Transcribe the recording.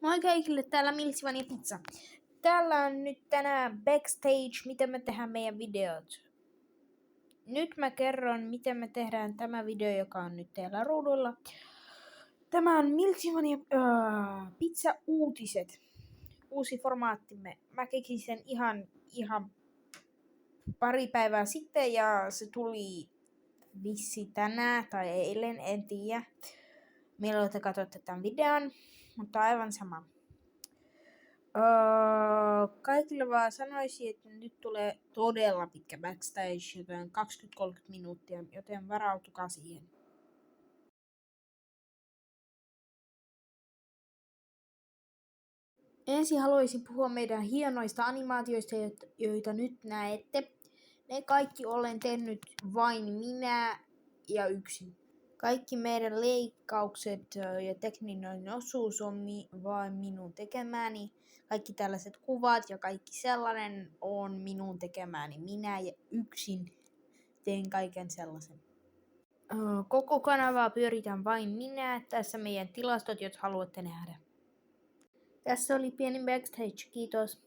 Moi kaikille, täällä Milsivan ja Pizza. Täällä on nyt tänään backstage, miten me tehdään meidän videot. Nyt mä kerron, miten me tehdään tämä video, joka on nyt teillä ruudulla. Tämä on Milsivan ja Pizza uutiset. Uusi formaattimme. Mä keksin sen ihan pari päivää sitten ja se tuli vissi tänään tai eilen, en tiedä. Milloin te katsotte tämän videon, mutta aivan sama. Kaikille vaan sanoisin, että nyt tulee todella pitkä backstage, joten 20-30 minuuttia, joten varautukaa siihen. Ensin haluaisin puhua meidän hienoista animaatioista, joita nyt näette. Ne kaikki olen tehnyt vain minä ja yksin. Kaikki meidän leikkaukset ja tekninen osuus on vain minun tekemääni. Kaikki tällaiset kuvat ja kaikki sellainen on minun tekemääni. Minä ja yksin teen kaiken sellaisen. Koko kanavaa pyöritän vain minä. Tässä meidän tilastot, jos haluatte nähdä. Tässä oli pieni backstage. Kiitos.